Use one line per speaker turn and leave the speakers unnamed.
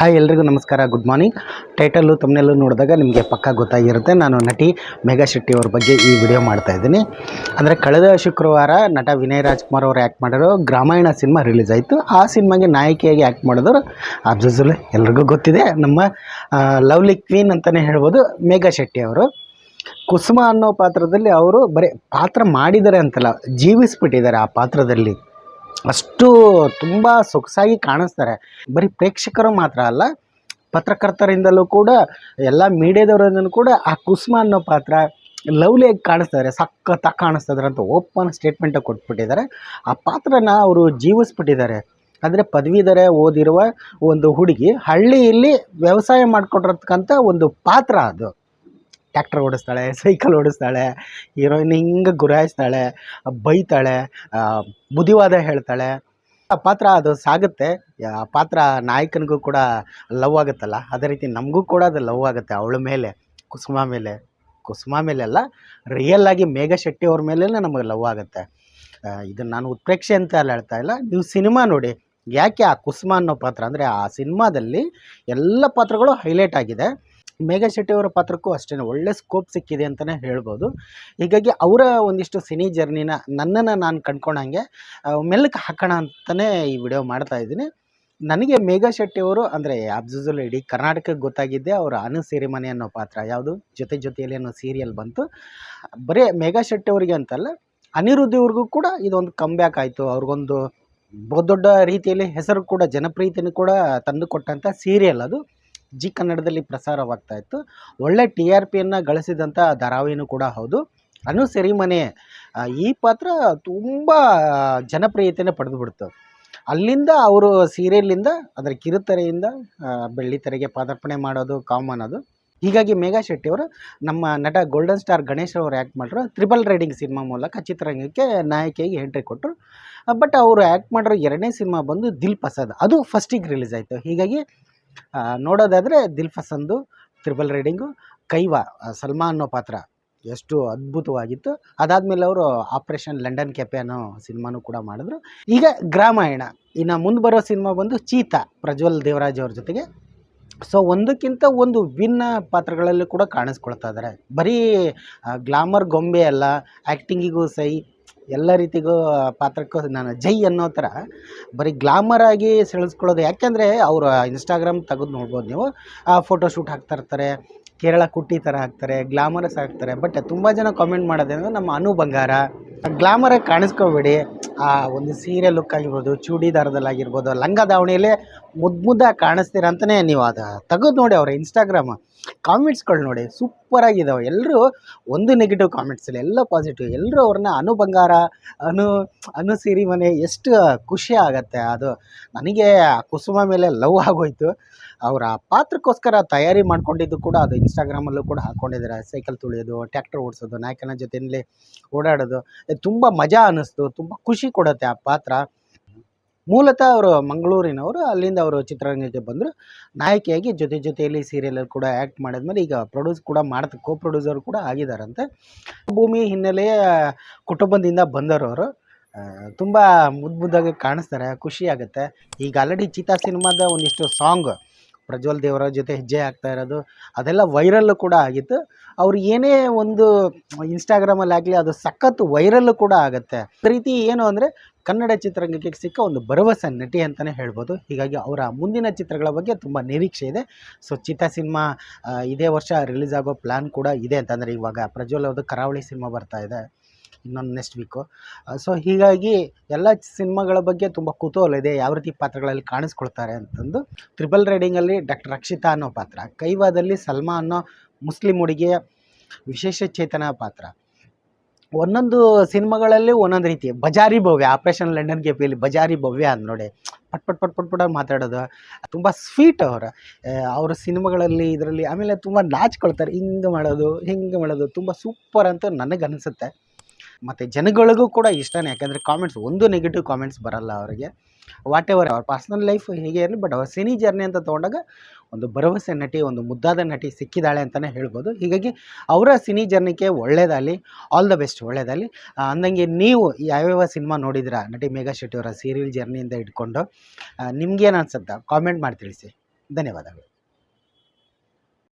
Hi ಎಲ್ರಿಗೂ ನಮಸ್ಕಾರ, good morning. Title ತಮ್ಮನೆಲ್ಲೂ ನೋಡಿದಾಗ ನಿಮಗೆ ಪಕ್ಕಾ ಗೊತ್ತಾಗಿರುತ್ತೆ. ನಾನು ನಟಿ ಮೇಘಾ ಶೆಟ್ಟಿ ಅವ್ರ ಬಗ್ಗೆ ಈ ವಿಡಿಯೋ ಮಾಡ್ತಾ ಇದ್ದೀನಿ. ಅಂದರೆ ಕಳೆದ ಶುಕ್ರವಾರ ನಟ ವಿನಯ್ ರಾಜ್ಕುಮಾರ್ ಅವರು ಆ್ಯಕ್ಟ್ ಮಾಡಿರೋ ಗ್ರಾಮಾಯಣ ಸಿನಿಮಾ ರಿಲೀಸ್ ಆಯಿತು. ಆ ಸಿನಿಮಾಗೆ ನಾಯಕಿಯಾಗಿ ಆ್ಯಕ್ಟ್ ಮಾಡಿದವರು ಅಬ್ಜುಲ್, ಎಲ್ರಿಗೂ ಗೊತ್ತಿದೆ, ನಮ್ಮ ಲವ್ಲಿ ಕ್ವೀನ್ ಅಂತಲೇ ಹೇಳ್ಬೋದು, ಮೇಘಾ ಶೆಟ್ಟಿ ಅವರು. ಕುಸುಮ ಅನ್ನೋ ಪಾತ್ರದಲ್ಲಿ ಅವರು ಬರೀ ಪಾತ್ರ ಮಾಡಿದ್ದಾರೆ ಅಂತಲ್ಲ, ಜೀವಿಸ್ಬಿಟ್ಟಿದ್ದಾರೆ ಆ ಪಾತ್ರದಲ್ಲಿ. ಅಷ್ಟು ತುಂಬ ಸೊಗಸಾಗಿ ಕಾಣಿಸ್ತಾರೆ. ಬರೀ ಪ್ರೇಕ್ಷಕರು ಮಾತ್ರ ಅಲ್ಲ, ಪತ್ರಕರ್ತರಿಂದಲೂ ಕೂಡ, ಎಲ್ಲ ಮೀಡಿಯಾದವರಿಂದಲೂ ಕೂಡ ಆ ಕುಸುಮ ಅನ್ನೋ ಪಾತ್ರ ಲವ್ಲಿಯಾಗಿ ಕಾಣಿಸ್ತಾರೆ, ಸಖತ್ತಾಗಿ ಕಾಣಿಸ್ತಿದ್ದಾರೆ ಅಂತ ಓಪನ್ ಸ್ಟೇಟ್ಮೆಂಟಾಗಿ ಕೊಟ್ಬಿಟ್ಟಿದ್ದಾರೆ. ಆ ಪಾತ್ರನ ಅವರು ಜೀವಿಸ್ಬಿಟ್ಟಿದ್ದಾರೆ. ಅಂದರೆ ಪದವೀಧರೆ ಓದಿರುವ ಒಂದು ಹುಡುಗಿ ಹಳ್ಳಿಯಲ್ಲಿ ವ್ಯವಸಾಯ ಮಾಡಿಕೊಟ್ಟಿರ್ತಕ್ಕಂಥ ಒಂದು ಪಾತ್ರ ಅದು. ಟ್ಯಾಕ್ಟರ್ ಓಡಿಸ್ತಾಳೆ, ಸೈಕಲ್ ಓಡಿಸ್ತಾಳೆ, ಹೀರೋಯಿನ್ ಹಿಂಗೆ ಗುರಾಯಿಸ್ತಾಳೆ, ಬೈತಾಳೆ, ಬುದ್ಧಿವಾದ ಹೇಳ್ತಾಳೆ. ಆ ಪಾತ್ರ ಅದು ಸಾಗುತ್ತೆ. ಆ ಪಾತ್ರ ನಾಯಕನಿಗೂ ಕೂಡ ಲವ್ ಆಗುತ್ತಲ್ಲ, ಅದೇ ರೀತಿ ನಮಗೂ ಕೂಡ ಅದು ಲವ್ ಆಗುತ್ತೆ ಅವಳ ಮೇಲೆ, ಕುಸುಮ ಮೇಲೆ ಅಲ್ಲ, ರಿಯಲ್ಲಾಗಿ ಮೇಘಾ ಶೆಟ್ಟಿ ಅವ್ರ ಮೇಲೇ ನಮಗೆ ಲವ್ ಆಗುತ್ತೆ. ಇದನ್ನು ನಾನು ಉತ್ಪ್ರೇಕ್ಷೆ ಅಂತ ಅಲ್ಲ ಹೇಳ್ತಾ ಇಲ್ಲ, ನೀವು ಸಿನಿಮಾ ನೋಡಿ. ಯಾಕೆ ಆ ಕುಸುಮ ಅನ್ನೋ ಪಾತ್ರ ಅಂದರೆ ಆ ಸಿನಿಮಾದಲ್ಲಿ ಎಲ್ಲ ಪಾತ್ರಗಳು ಹೈಲೈಟ್ ಆಗಿದೆ. ಮೇಘಾ ಶೆಟ್ಟಿ ಅವರ ಪಾತ್ರಕ್ಕೂ ಅಷ್ಟೇ ಒಳ್ಳೆ ಸ್ಕೋಪ್ ಸಿಕ್ಕಿದೆ ಅಂತಲೇ ಹೇಳ್ಬೋದು. ಹೀಗಾಗಿ ಅವರ ಒಂದಿಷ್ಟು ಸಿನಿ ಜರ್ನಿನ ನನ್ನನ್ನು ನಾನು ಕಂಡ್ಕೊಂಡಂಗೆ ಮೆಲ್ಲಕ್ಕೆ ಹಾಕೋಣ ಅಂತಲೇ ಈ ವಿಡಿಯೋ ಮಾಡ್ತಾಯಿದ್ದೀನಿ. ನನಗೆ ಮೇಘಾ ಶೆಟ್ಟಿ ಅವರು ಅಂದರೆ ಅಬ್ಜುಲ್ ಇಡೀ ಕರ್ನಾಟಕಕ್ಕೆ ಗೊತ್ತಾಗಿದ್ದೆ ಅವರ ಅನು ಸಿರಿಮನೆ ಅನ್ನೋ ಪಾತ್ರ. ಯಾವುದು ಜೊತೆಯಲ್ಲಿ ಅನ್ನೋ ಸೀರಿಯಲ್ ಬಂತು. ಬರೀ ಮೇಘಾ ಶೆಟ್ಟಿ ಅವರಿಗೆ ಅಂತಲ್ಲ, ಅನಿರುದ್ಧ್ ಅವ್ರಿಗೂ ಕೂಡ ಇದೊಂದು ಕಮ್ಬ್ಯಾಕ್ ಆಯಿತು. ಅವ್ರಿಗೊಂದು ಬಹುದೊಡ್ಡ ರೀತಿಯಲ್ಲಿ ಹೆಸರು ಕೂಡ, ಜನಪ್ರಿಯತೆಯೂ ಕೂಡ ತಂದು ಕೊಟ್ಟಂಥ ಸೀರಿಯಲ್ ಅದು. ಜಿ ಕನ್ನಡದಲ್ಲಿ ಪ್ರಸಾರವಾಗ್ತಾ ಇತ್ತು. ಒಳ್ಳೆ TRPಯನ್ನು ಗಳಿಸಿದಂಥ ಧಾರಾವಾಹಿನೂ ಕೂಡ ಹೌದು. ಅನು ಸಿರಿಮನೆ ಈ ಪಾತ್ರ ತುಂಬ ಜನಪ್ರಿಯತೆಯನ್ನು ಪಡೆದುಬಿಡ್ತು. ಅಲ್ಲಿಂದ ಅವರು ಸೀರಿಯಲಿಂದ ಅದರ ಕಿರುತೆರೆಯಿಂದ ಬೆಳ್ಳಿತೆರೆಗೆ ಪಾದಾರ್ಪಣೆ ಮಾಡೋದು ಕಾಮನ್ ಅದು. ಹೀಗಾಗಿ ಮೇಘಾ ಶೆಟ್ಟಿ ಅವರು ನಮ್ಮ ನಟ ಗೋಲ್ಡನ್ ಸ್ಟಾರ್ ಗಣೇಶ್ ಅವರು ಆ್ಯಕ್ಟ್ ಮಾಡಿರೋ ತ್ರಿಬಲ್ ರೈಡಿಂಗ್ ಸಿನಿಮಾ ಮೂಲಕ ಚಿತ್ರರಂಗಕ್ಕೆ ನಾಯಕಿಯಾಗಿ ಎಂಟ್ರಿ ಕೊಟ್ಟರು. ಬಟ್ ಅವರು ಆ್ಯಕ್ಟ್ ಮಾಡಿರೋ ಎರಡನೇ ಸಿನಿಮಾ ಬಂದು ದಿಲ್ ಪಸಂದ್, ಅದು ಫಸ್ಟಿಗೆ ರಿಲೀಸ್ ಆಯಿತು. ಹೀಗಾಗಿ ನೋಡೋದಾದರೆ ದಿಲ್ ಪಸಂದು, ತ್ರಿಬಲ್ ರೈಡಿಂಗು, ಕೈವಾ ಸಲ್ಮಾನ್ ಅನ್ನೋ ಪಾತ್ರ ಎಷ್ಟು ಅದ್ಭುತವಾಗಿತ್ತು. ಅದಾದಮೇಲೆ ಅವರು ಆಪ್ರೇಷನ್ ಲಂಡನ್ ಕೆಫೆ ಅನ್ನೋ ಸಿನಿಮಾನೂ ಕೂಡ ಮಾಡಿದ್ರು. ಈಗ ಗ್ರಾಮಾಯಣ, ಇನ್ನು ಮುಂದೆ ಬರೋ ಸಿನಿಮಾ ಬಂದು ಚೀತಾ, ಪ್ರಜ್ವಲ್ ದೇವರಾಜ್ ಅವ್ರ ಜೊತೆಗೆ. ಸೊ ಒಂದಕ್ಕಿಂತ ಒಂದು ವಿಭಿನ್ನ ಪಾತ್ರಗಳಲ್ಲಿ ಕೂಡ ಕಾಣಿಸ್ಕೊಳ್ತಾ ಇದ್ದಾರೆ. ಬರೀ ಗ್ಲಾಮರ್ ಗೊಂಬೆ ಅಲ್ಲ, ಆ್ಯಕ್ಟಿಂಗಿಗೂ ಸೈ, ಎಲ್ಲ ರೀತಿಗೂ ಪಾತ್ರಕ್ಕೂ ನಾನು ಜೈ ಅನ್ನೋ ಥರ ಬರೀ ಗ್ಲಾಮರಾಗಿ ಸೆಳೆಸ್ಕೊಳ್ಳೋದು. ಯಾಕೆಂದರೆ ಅವರು ಇನ್ಸ್ಟಾಗ್ರಾಮ್ ತೆಗೆದು ನೋಡ್ಬೋದು ನೀವು, ಫೋಟೋಶೂಟ್ ಹಾಕ್ತಾಯಿರ್ತಾರೆ, ಕೇರಳ ಕುಟ್ಟಿ ಥರ ಹಾಕ್ತಾರೆ, ಗ್ಲಾಮರಸ್ ಹಾಕ್ತಾರೆ. ಬಟ್ ತುಂಬ ಜನ ಕಾಮೆಂಟ್ ಮಾಡೋದೇನಂದ್ರೆ ನಮ್ಮ ಅನು ಬಂಗಾರ ಗ್ಲಾಮರಾಗಿ ಕಾಣಿಸ್ಕೋಬೇಡಿ. ಆ ಒಂದು ಸೀರೆ ಲುಕ್ ಆಗಿರ್ಬೋದು, ಚೂಡಿದಾರದಲ್ಲಾಗಿರ್ಬೋದು, ಲಂಗ ದಾವಣಿಯಲ್ಲೇ ಮುದ್ದಾಗಿ ಕಾಣಿಸ್ತೀರ ಅಂತಲೇ ನೀವು ಅದು ತೆಗೆದು ನೋಡಿ. ಅವರ ಇನ್ಸ್ಟಾಗ್ರಾಮ್ ಕಾಮೆಂಟ್ಸ್ಗಳು ನೋಡಿ, ಸೂಪರಾಗಿದ್ದಾವೆ. ಎಲ್ಲರೂ ಒಂದು ನೆಗೆಟಿವ್ ಕಾಮೆಂಟ್ಸ್ ಇಲ್ಲ, ಎಲ್ಲ ಪಾಸಿಟಿವ್. ಎಲ್ಲರೂ ಅವ್ರನ್ನ ಅನು ಬಂಗಾರ, ಅನು ಸಿರಿಮನೆ, ಎಷ್ಟು ಖುಷಿ ಆಗುತ್ತೆ. ಅದು ನನಗೆ ಕುಸುಮ ಮೇಲೆ ಲವ್ ಆಗೋಯ್ತು. ಅವರ ಪಾತ್ರಕ್ಕೋಸ್ಕರ ತಯಾರಿ ಮಾಡ್ಕೊಂಡಿದ್ದು ಕೂಡ ಅದು ಇನ್ಸ್ಟಾಗ್ರಾಮಲ್ಲೂ ಕೂಡ ಹಾಕ್ಕೊಂಡಿದ್ದಾರೆ. ಸೈಕಲ್ ತುಳಿಯೋದು, ಟ್ಯಾಕ್ಟರ್ ಓಡಿಸೋದು, ನಾಯಕನ ಜೊತೆಯಲ್ಲಿ ಓಡಾಡೋದು ತುಂಬ ಮಜಾ ಅನ್ನಿಸ್ತು, ತುಂಬ ಖುಷಿ ಕೊಡುತ್ತೆ ಆ ಪಾತ್ರ. ಮೂಲತಃ ಅವರು ಮಂಗಳೂರಿನವರು, ಅಲ್ಲಿಂದ ಅವರು ಚಿತ್ರರಂಗಕ್ಕೆ ಬಂದರು. ನಾಯಕಿಯಾಗಿ ಜೊತೆಯಲ್ಲಿ ಸೀರಿಯಲಲ್ಲಿ ಕೂಡ ಆ್ಯಕ್ಟ್ ಮಾಡಿದ್ಮೇಲೆ ಈಗ ಪ್ರೊಡ್ಯೂಸ್ ಕೂಡ ಕೋ ಪ್ರೊಡ್ಯೂಸರ್ ಕೂಡ ಆಗಿದ್ದಾರಂತೆ. ಭೂಮಿ ಹಿನ್ನೆಲೆಯ ಕುಟುಂಬದಿಂದ ಬಂದವರು. ತುಂಬ ಮುದ್ದಾಗಿ ಕಾಣಿಸ್ತಾರೆ, ಖುಷಿ ಆಗುತ್ತೆ. ಈಗ ಆಲ್ರೆಡಿ ಚೀತಾ ಸಿನಿಮಾದ ಒಂದಿಷ್ಟು ಸಾಂಗ್ ಪ್ರಜ್ವಲ್ ದೇವರಾಜ್ ಜೊತೆ ಹೆಜ್ಜೆ ಆಗ್ತಾ ಇರೋದು, ಅದೆಲ್ಲ ವೈರಲ್ಲು ಕೂಡ ಆಗಿತ್ತು. ಅವ್ರು ಏನೇ ಒಂದು ಇನ್ಸ್ಟಾಗ್ರಾಮಲ್ಲಿ ಆಗಲಿ, ಅದು ಸಖತ್ತು ವೈರಲ್ಲು ಕೂಡ ಆಗುತ್ತೆ. ಈ ರೀತಿ ಏನು ಅಂದರೆ ಕನ್ನಡ ಚಿತ್ರರಂಗಕ್ಕೆ ಸಿಕ್ಕ ಒಂದು ಭರವಸೆ ನಟಿ ಅಂತಲೇ ಹೇಳ್ಬೋದು. ಹೀಗಾಗಿ ಅವರ ಮುಂದಿನ ಚಿತ್ರಗಳ ಬಗ್ಗೆ ತುಂಬ ನಿರೀಕ್ಷೆ ಇದೆ. ಸೊ ಚೀತಾ ಸಿನಿಮಾ ಇದೇ ವರ್ಷ ರಿಲೀಸ್ ಆಗೋ ಪ್ಲ್ಯಾನ್ ಕೂಡ ಇದೆ ಅಂತಂದರೆ, ಇವಾಗ ಪ್ರಜ್ವಲ್ ಅವ್ರದ್ದು ಕರಾವಳಿ ಸಿನಿಮಾ ಬರ್ತಾ ಇದೆ ಇನ್ನೊಂದು ನೆಕ್ಸ್ಟ್ ವೀಕು. ಸೊ ಹೀಗಾಗಿ ಎಲ್ಲ ಸಿನಿಮಾಗಳ ಬಗ್ಗೆ ತುಂಬ ಕುತೂಹಲ ಇದೆ, ಯಾವ ರೀತಿ ಪಾತ್ರಗಳಲ್ಲಿ ಕಾಣಿಸ್ಕೊಳ್ತಾರೆ ಅಂತಂದು. ತ್ರಿಬಲ್ ರೈಡಿಂಗಲ್ಲಿ ಡಾಕ್ಟರ್ ರಕ್ಷಿತಾ ಅನ್ನೋ ಪಾತ್ರ, ಕೈವಾದಲ್ಲಿ ಸಲ್ಮಾ ಅನ್ನೋ ಮುಸ್ಲಿಂ ಹುಡುಗಿಯ ವಿಶೇಷ ಚೇತನ ಪಾತ್ರ. ಒಂದೊಂದು ಸಿನಿಮಾಗಳಲ್ಲಿ ಒಂದೊಂದು ರೀತಿ. ಬಜಾರಿ ಭವ್ಯ, ಆಪ್ರೇಷನ್ ಲಂಡನ್ ಕೆಫೆಯಲ್ಲಿ ಬಜಾರಿ ಭವ್ಯ ಅಂತ ನೋಡಿ, ಪಟ್ ಮಾತಾಡೋದು, ತುಂಬ ಸ್ವೀಟ್ ಅವರ ಸಿನಿಮಾಗಳಲ್ಲಿ, ಇದರಲ್ಲಿ. ಆಮೇಲೆ ತುಂಬ ನಾಚ್ಕೊಳ್ತಾರೆ, ಹಿಂಗೆ ಮಾಡೋದು ತುಂಬ ಸೂಪರ್ ಅಂತ ನನಗನ್ನಿಸುತ್ತೆ. ಮತ್ತು ಜನಗಳಿಗೂ ಕೂಡ ಇಷ್ಟನೇ. ಯಾಕಂದರೆ ಕಾಮೆಂಟ್ಸ್, ಒಂದು ನೆಗೆಟಿವ್ ಕಾಮೆಂಟ್ಸ್ ಬರಲ್ಲ ಅವರಿಗೆ. ವಾಟ್ ಎವರ್ ಅವ್ರ ಪರ್ಸ್ನಲ್ ಲೈಫ್ ಹೇಗೆ ಇರಲಿ, ಬಟ್ ಅವ್ರ ಸಿನಿ ಜರ್ನಿ ಅಂತ ತೊಗೊಂಡಾಗ ಒಂದು ಭರವಸೆ ನಟಿ, ಒಂದು ಮುದ್ದಾದ ನಟಿ ಸಿಕ್ಕಿದ್ದಾಳೆ ಅಂತಲೇ ಹೇಳ್ಬೋದು. ಹೀಗಾಗಿ ಅವರ ಸಿನಿ ಜರ್ನಿಗೆ ಒಳ್ಳೆಯದಾಗಲಿ, ಆಲ್ ದ ಬೆಸ್ಟ್, ಒಳ್ಳೆಯದಾಗಲಿ. ಅಂದಂಗೆ ನೀವು ಯಾವ್ಯಾವ ಸಿನಿಮಾ ನೋಡಿದಿರಾ ನಟಿ ಮೇಘಾ ಶೆಟ್ಟಿ ಅವರ ಸೀರಿಯಲ್ ಜರ್ನಿಯಿಂದ ಇಟ್ಕೊಂಡು, ನಿಮ್ಗೇನು ಅನ್ಸುತ್ತೆ ಕಾಮೆಂಟ್ ಮಾಡಿ ತಿಳಿಸಿ. ಧನ್ಯವಾದಗಳು.